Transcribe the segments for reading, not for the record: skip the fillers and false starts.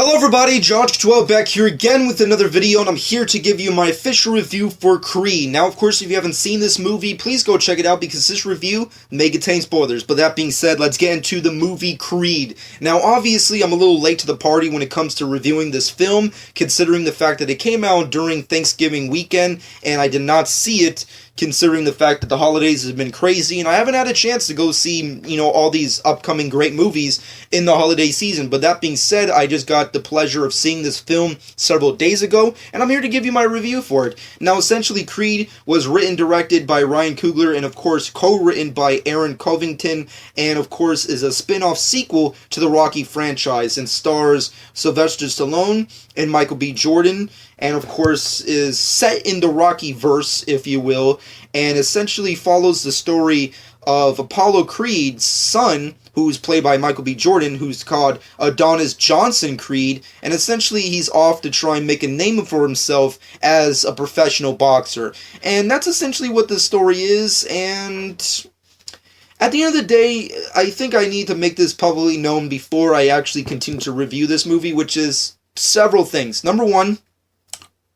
Hello everybody, Josh12 back here again with another video, and I'm here to give you my official review for Creed. Now, of course, if you haven't seen this movie, please go check it out because this review may contain spoilers. But that being said, let's get into the movie Creed. Now, obviously, I'm a little late to the party when it comes to reviewing this film, considering the fact that it came out during Thanksgiving weekend, and I did not see it, considering the fact that the holidays have been crazy, and I haven't had a chance to go see, all these upcoming great movies in the holiday season. But that being said, I just got the pleasure of seeing this film several days ago, and I'm here to give you my review for it. Now, essentially, Creed was written, directed by Ryan Coogler, and of course, co-written by Aaron Covington, and of course, is a spin-off sequel to the Rocky franchise, and stars Sylvester Stallone and Michael B. Jordan, and of course is set in the Rocky verse, if you will, and essentially follows the story of Apollo Creed's son, who's played by Michael B. Jordan, who's called Adonis Johnson Creed, and essentially he's off to try and make a name for himself as a professional boxer. And that's essentially what the story is, and at the end of the day, I think I need to make this publicly known before I actually continue to review this movie, which is several things. Number one,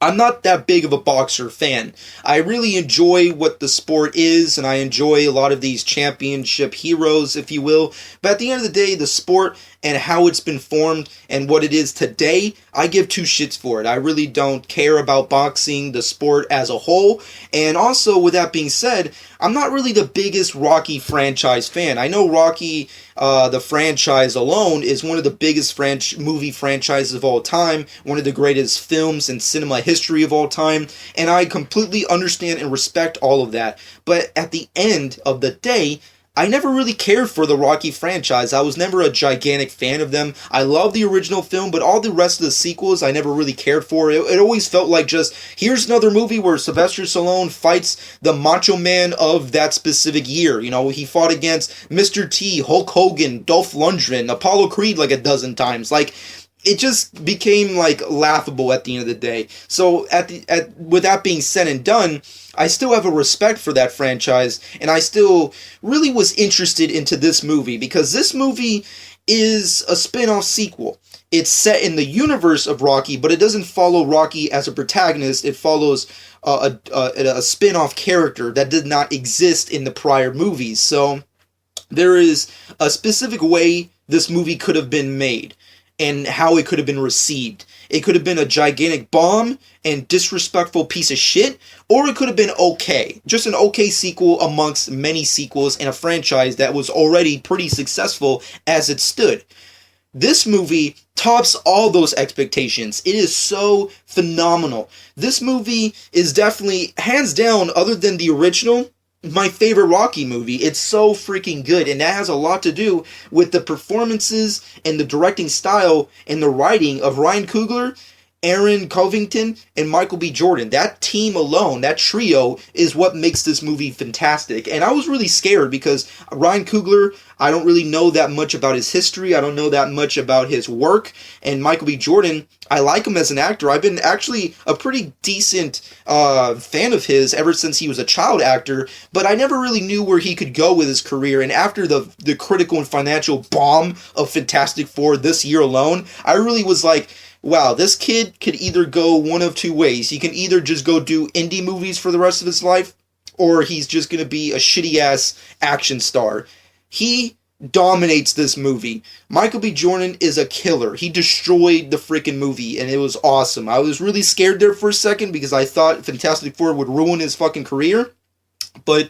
I'm not that big of a boxer fan. I really enjoy what the sport is, and I enjoy a lot of these championship heroes, if you will. But at the end of the day, the sport and how it's been formed and what it is today, I give two shits for it. I really don't care about boxing, the sport as a whole. And also, with that being said, I'm not really the biggest Rocky franchise fan. I know Rocky, the franchise alone, is one of the biggest movie franchises of all time, one of the greatest films in cinema history of all time, and I completely understand and respect all of that. But at the end of the day, I never really cared for the Rocky franchise. I was never a gigantic fan of them. I love the original film, but all the rest of the sequels I never really cared for. It always felt like just, here's another movie where Sylvester Stallone fights the Macho Man of that specific year. He fought against Mr. T, Hulk Hogan, Dolph Lundgren, Apollo Creed like a dozen times. It just became laughable at the end of the day. So with that being said and done, I still have a respect for that franchise, and I still really was interested into this movie because this movie is a spin-off sequel. It's set in the universe of Rocky, but it doesn't follow Rocky as a protagonist. It follows a spin-off character that did not exist in the prior movies. So there is a specific way this movie could have been made and how it could have been received. It could have been a gigantic bomb and disrespectful piece of shit, or it could have been okay. Just an okay sequel amongst many sequels in a franchise that was already pretty successful as it stood. This movie tops all those expectations. It is so phenomenal. This movie is definitely, hands down, other than the original, my favorite Rocky movie. It's so freaking good, and that has a lot to do with the performances and the directing style and the writing of Ryan Coogler, Aaron Covington, and Michael B. Jordan. That team alone, that trio, is what makes this movie fantastic. And I was really scared because Ryan Coogler, I don't really know that much about his history. I don't know that much about his work. And Michael B. Jordan, I like him as an actor. I've been actually a pretty decent fan of his ever since he was a child actor, but I never really knew where he could go with his career. And after the critical and financial bomb of Fantastic Four this year alone, I really was like, wow, this kid could either go one of two ways. He can either just go do indie movies for the rest of his life, or he's just going to be a shitty-ass action star. He dominates this movie. Michael B. Jordan is a killer. He destroyed the freaking movie, and it was awesome. I was really scared there for a second because I thought Fantastic Four would ruin his fucking career, but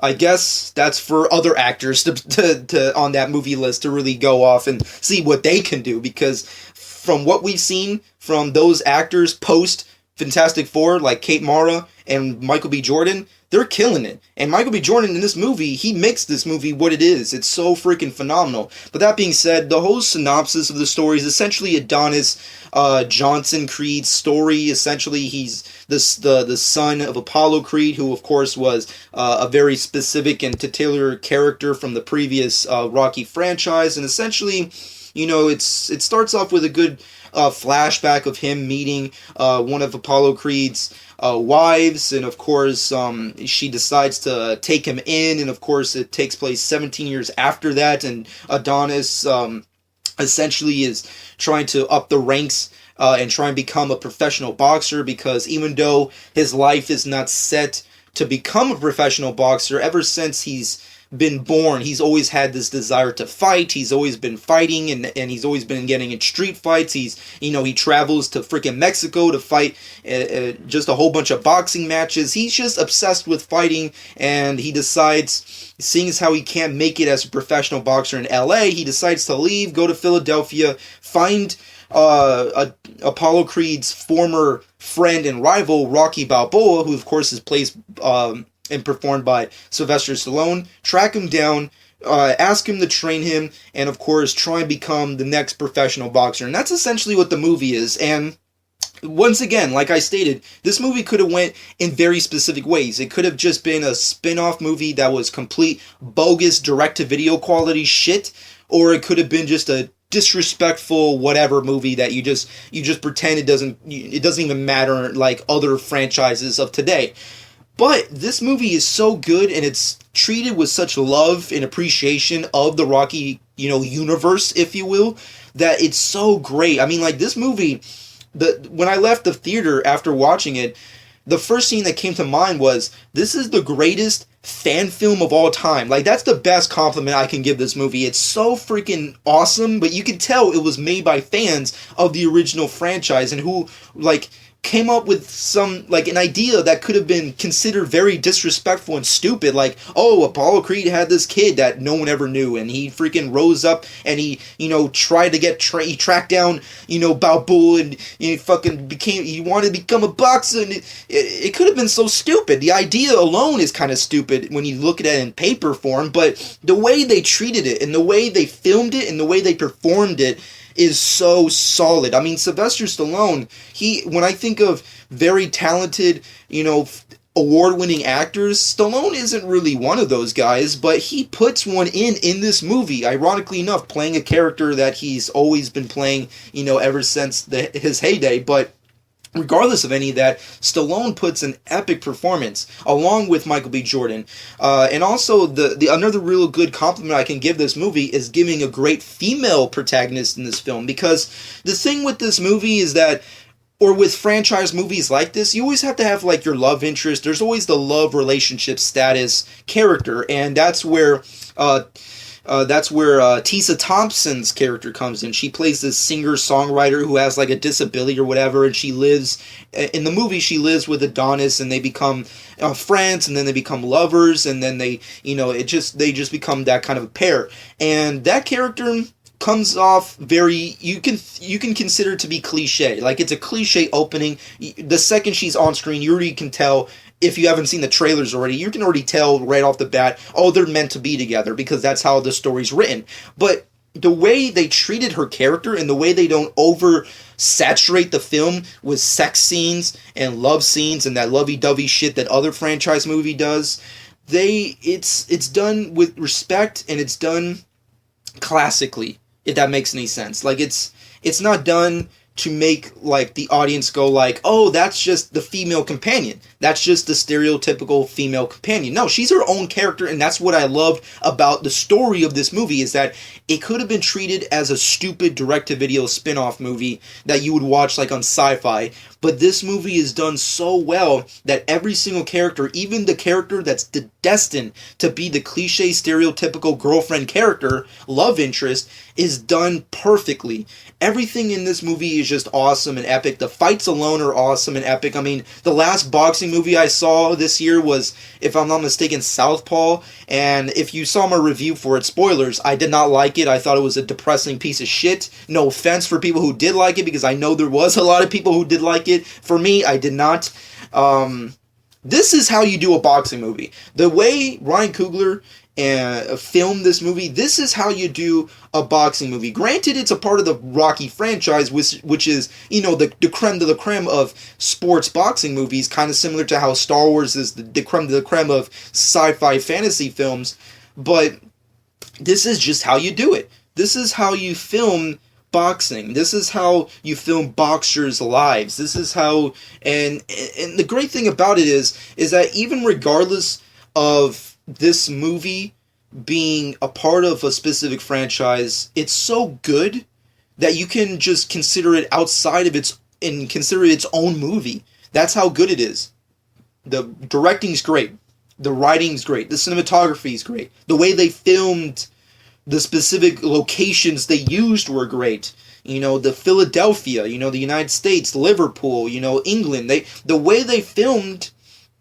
I guess that's for other actors to on that movie list to really go off and see what they can do, because from what we've seen from those actors post Fantastic Four, like Kate Mara and Michael B. Jordan, they're killing it. And Michael B. Jordan in this movie, he makes this movie what it is. It's so freaking phenomenal. But that being said, the whole synopsis of the story is essentially Adonis Johnson Creed's story. Essentially, he's the son of Apollo Creed, who of course was a very specific and titular character from the previous Rocky franchise. And essentially, it starts off with a good flashback of him meeting one of Apollo Creed's wives, and of course she decides to take him in, and of course it takes place 17 years after that, and Adonis essentially is trying to up the ranks and try and become a professional boxer, because even though his life is not set to become a professional boxer, ever since he's been born, he's always had this desire to fight. He's always been fighting, and he's always been getting in street fights. He travels to freaking Mexico to fight just a whole bunch of boxing matches. He's just obsessed with fighting, and he decides, seeing as how he can't make it as a professional boxer in LA, he decides to leave, go to Philadelphia, find Apollo Creed's former friend and rival, Rocky Balboa, who of course is played and performed by Sylvester Stallone, track him down, ask him to train him, and of course try and become the next professional boxer. And that's essentially what the movie is. And once again, like I stated, this movie could have went in very specific ways. It could have just been a spin-off movie that was complete bogus direct-to-video quality shit, or it could have been just a disrespectful whatever movie that you just pretend it doesn't even matter, like other franchises of today. But this movie is so good, and it's treated with such love and appreciation of the Rocky, universe, if you will, that it's so great. I mean, like, this movie, when I left the theater after watching it, the first scene that came to mind was, this is the greatest fan film of all time. Like, that's the best compliment I can give this movie. It's so freaking awesome, but you can tell it was made by fans of the original franchise, and who, like, came up with some, like, an idea that could have been considered very disrespectful and stupid, like, oh, Apollo Creed had this kid that no one ever knew, and he freaking rose up, and he, tried to he tracked down, Balboa, and he wanted to become a boxer, and it could have been so stupid. The idea alone is kind of stupid when you look at it in paper form, but the way they treated it, and the way they filmed it, and the way they performed it, is so solid. I mean, Sylvester Stallone, when I think of very talented, award-winning actors, Stallone isn't really one of those guys, but he puts one in this movie, ironically enough, playing a character that he's always been playing, ever since his heyday. But regardless of any of that, Stallone puts an epic performance, along with Michael B. Jordan. And also, the another real good compliment I can give this movie is giving a great female protagonist in this film. Because the thing with this movie is that, or with franchise movies like this, you always have to have, like, your love interest. There's always the love relationship status character, and that's where Tessa Thompson's character comes in. She plays this singer-songwriter who has, like, a disability or whatever, and in the movie, she lives with Adonis, and they become friends, and then they become lovers, and then they just become that kind of a pair. And that character comes off very, you can consider it to be cliche. Like, it's a cliche opening. The second she's on screen, you already can tell. If you haven't seen the trailers already, you can already tell right off the bat, oh, they're meant to be together, because that's how the story's written. But the way they treated her character, and the way they don't oversaturate the film with sex scenes and love scenes and that lovey-dovey shit that other franchise movie does, it's done with respect, and it's done classically, if that makes any sense. Like, it's not done to make, like, the audience go like, oh, that's just the female companion. That's just the stereotypical female companion. No, she's her own character, and that's what I loved about the story of this movie, is that it could have been treated as a stupid direct-to-video spin-off movie that you would watch, like, on Sci-Fi, but this movie is done so well that every single character, even the character that's destined to be the cliche stereotypical girlfriend character, love interest, is done perfectly. Everything in this movie is just awesome and epic. The fights alone are awesome and epic. I mean, the last boxing movie I saw this year was, if I'm not mistaken, Southpaw, and if you saw my review for it, spoilers, I did not like it. I thought it was a depressing piece of shit. No offense for people who did like it, because I know there was a lot of people who did like it. For me, I did not. This is how you do a boxing movie. The way Ryan Coogler filmed this movie, this is how you do a boxing movie. Granted, it's a part of the Rocky franchise, which is, the creme de la creme of sports boxing movies, kind of similar to how Star Wars is the creme de la creme of sci-fi fantasy films, but this is just how you do it. This is how you film boxing. This is how you film boxers' lives. This is how, and the great thing about it is that even regardless of this movie being a part of a specific franchise, it's so good that you can just consider it outside of consider it its own movie. That's how good it is. The directing's great. The writing's great. The cinematography's great. The way they filmed the specific locations they used were great. You know, the Philadelphia, you know, the United States, Liverpool, you know, England. The way they filmed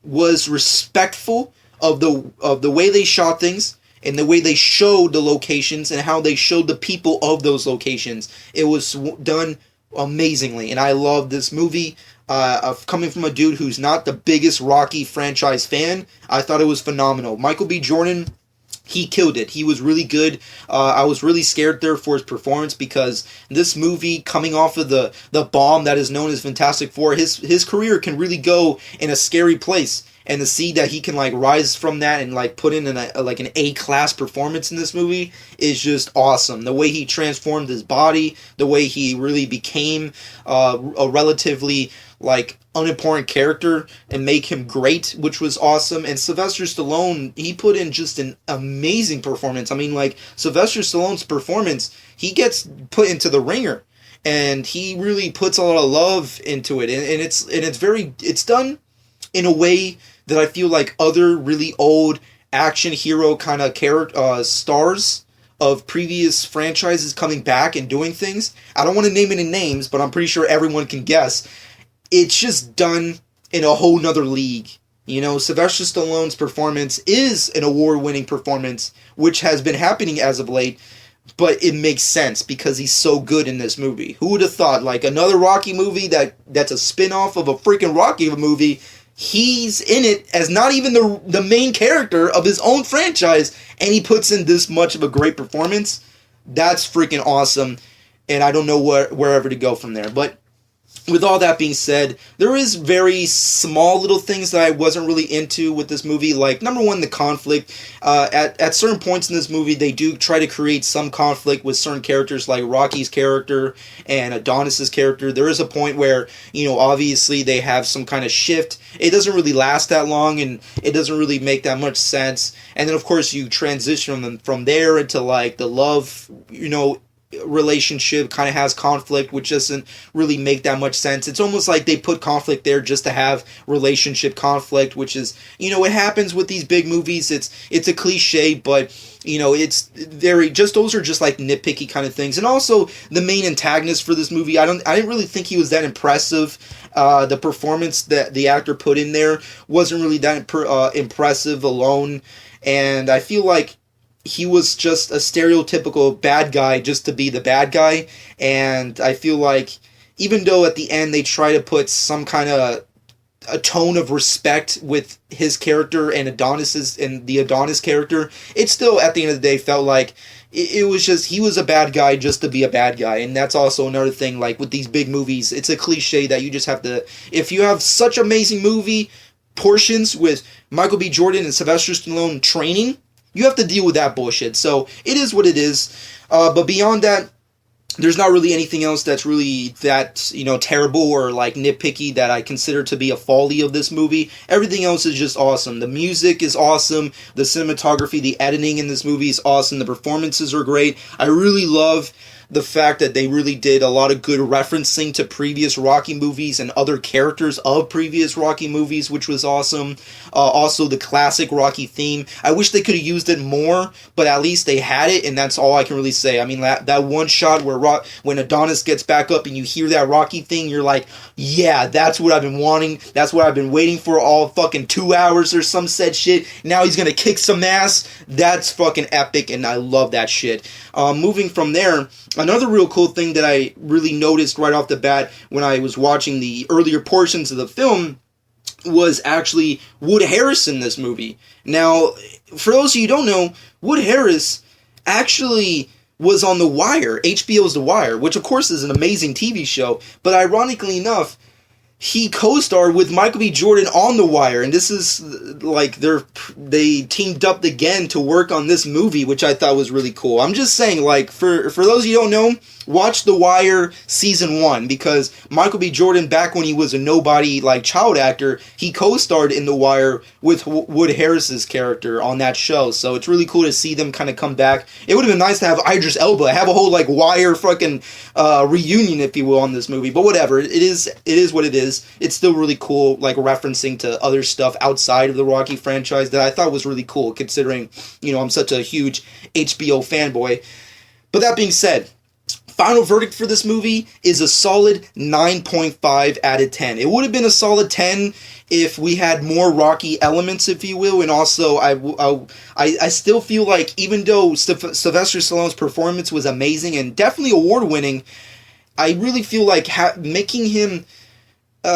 was respectful of the way they shot things and the way they showed the locations and how they showed the people of those locations. It was done amazingly, and I love this movie. Coming from a dude who's not the biggest Rocky franchise fan, I thought it was phenomenal. Michael B. Jordan, he killed it. He was really good. I was really scared there for his performance because this movie, coming off of the bomb that is known as Fantastic Four, his career can really go in a scary place. And to see that he can like rise from that and like put in an A-class performance in this movie is just awesome. The way he transformed his body, the way he really became a relatively like unimportant character and make him great, which was awesome. And Sylvester Stallone, he put in just an amazing performance. I mean, like, Sylvester Stallone's performance, he gets put into the ringer and he really puts a lot of love into it, and it's done in a way that I feel like other really old action hero kind of stars of previous franchises coming back and doing things. I don't want to name any names, but I'm pretty sure everyone can guess. It's just done in a whole nother league. You know, Sylvester Stallone's performance is an award-winning performance, which has been happening as of late, but it makes sense because he's so good in this movie. Who would have thought, like, another Rocky movie that's a spin-off of a freaking Rocky movie, he's in it as not even the main character of his own franchise, and he puts in this much of a great performance. That's freaking awesome, and I don't know wherever to go from there. But with all that being said, there is very small little things that I wasn't really into with this movie. Like, number one, the conflict. At certain points in this movie, they do try to create some conflict with certain characters, like Rocky's character and Adonis's character. There is a point where, you know, obviously they have some kind of shift. It doesn't really last that long, and it doesn't really make that much sense. And then, of course, you transition from there into, like, the love, you know, relationship kind of has conflict, which doesn't really make that much sense. It's almost like they put conflict there just to have relationship conflict, which is, you know, it happens with these big movies. It's a cliche, but, you know, it's very just, those are just like nitpicky kind of things. And also the main antagonist for this movie, I didn't really think he was that impressive. The performance that the actor put in there wasn't really that impressive alone, and I feel like he was just a stereotypical bad guy just to be the bad guy. And I feel like even though at the end they try to put some kind of a tone of respect with his character and the Adonis character, it still at the end of the day felt like it was just, he was a bad guy just to be a bad guy. And that's also another thing, like with these big movies, it's a cliche that you just have to, if you have such amazing movie portions with Michael B. Jordan and Sylvester Stallone training, you have to deal with that bullshit. So it is what it is. But beyond that, there's not really anything else that's really that, you know, terrible or like nitpicky that I consider to be a folly of this movie. Everything else is just awesome. The music is awesome. The cinematography, the editing in this movie is awesome. The performances are great. I really love the fact that they really did a lot of good referencing to previous Rocky movies and other characters of previous Rocky movies, which was awesome. Also, the classic Rocky theme. I wish they could have used it more, but at least they had it, and that's all I can really say. I mean, that one shot where when Adonis gets back up and you hear that Rocky thing, you're like, yeah, that's what I've been wanting. That's what I've been waiting for all fucking 2 hours or some said shit. Now he's gonna kick some ass. That's fucking epic, and I love that shit. Moving from there, another real cool thing that I really noticed right off the bat when I was watching the earlier portions of the film was actually Wood Harris in this movie. Now, for those of you who don't know, Wood Harris actually was on The Wire, HBO's The Wire, which of course is an amazing TV show, but ironically enough, he co-starred with Michael B. Jordan on The Wire, and this is like they teamed up again to work on this movie, which I thought was really cool. I'm just saying, like, for those of you who don't know, watch The Wire season 1, because Michael B. Jordan, back when he was a nobody like child actor, he co-starred in The Wire with Wood Harris's character on that show. So it's really cool to see them kind of come back. It would have been nice to have Idris Elba have a whole like Wire fucking reunion, if you will, on this movie. But whatever, it is what it is. It's still really cool, like referencing to other stuff outside of the Rocky franchise that I thought was really cool, considering, you know, I'm such a huge HBO fanboy. But that being said, final verdict for this movie is a solid 9.5 out of 10. It would have been a solid 10 if we had more Rocky elements, if you will, and also I still feel like, even though Sylvester Stallone's performance was amazing and definitely award-winning, I really feel like making him,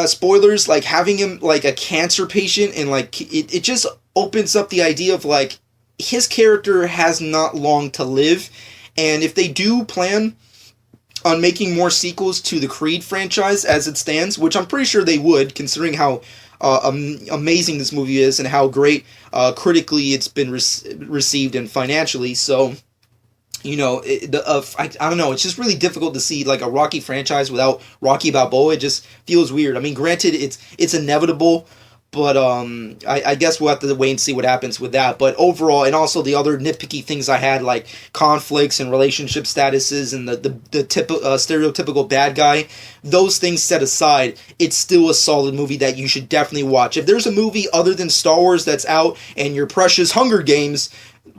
spoilers, like having him like a cancer patient, and like it just opens up the idea of like his character has not long to live, and if they do plan on making more sequels to the Creed franchise as it stands, which I'm pretty sure they would, considering how amazing this movie is and how great critically it's been received and financially. So, you know, I don't know, it's just really difficult to see like a Rocky franchise without Rocky Balboa. It just feels weird. I mean, granted, it's inevitable, but I guess we'll have to wait and see what happens with that. But overall, and also the other nitpicky things I had, like conflicts and relationship statuses and the stereotypical bad guy, those things set aside, it's still a solid movie that you should definitely watch. If there's a movie other than Star Wars that's out and your precious Hunger Games,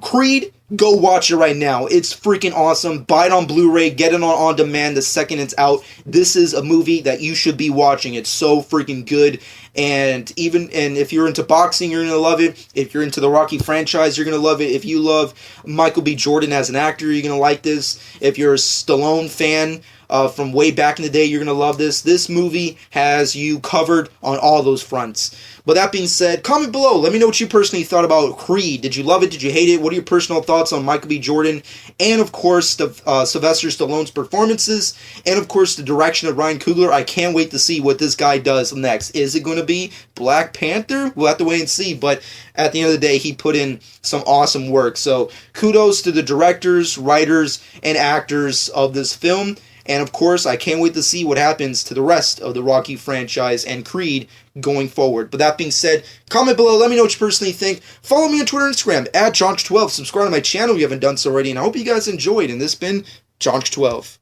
Creed, go watch it right now. It's freaking awesome. Buy it on Blu-ray, get it on demand the second it's out. This is a movie that you should be watching. It's so freaking good. And if you're into boxing, you're gonna love it. If you're into the Rocky franchise, you're gonna love it. If you love Michael B. Jordan as an actor, you're gonna like this. If you're a Stallone fan from way back in the day, you're gonna love this. This movie has you covered on all those fronts. But that being said, comment below. Let me know what you personally thought about Creed. Did you love it? Did you hate it? What are your personal thoughts on Michael B. Jordan? And, of course, Sylvester Stallone's performances. And, of course, the direction of Ryan Coogler. I can't wait to see what this guy does next. Is it going to be Black Panther? We'll have to wait and see. But at the end of the day, he put in some awesome work. So kudos to the directors, writers, and actors of this film. And of course, I can't wait to see what happens to the rest of the Rocky franchise and Creed going forward. But that being said, comment below. Let me know what you personally think. Follow me on Twitter and Instagram @Jonch12. Subscribe to my channel if you haven't done so already. And I hope you guys enjoyed. And this has been Jonch12.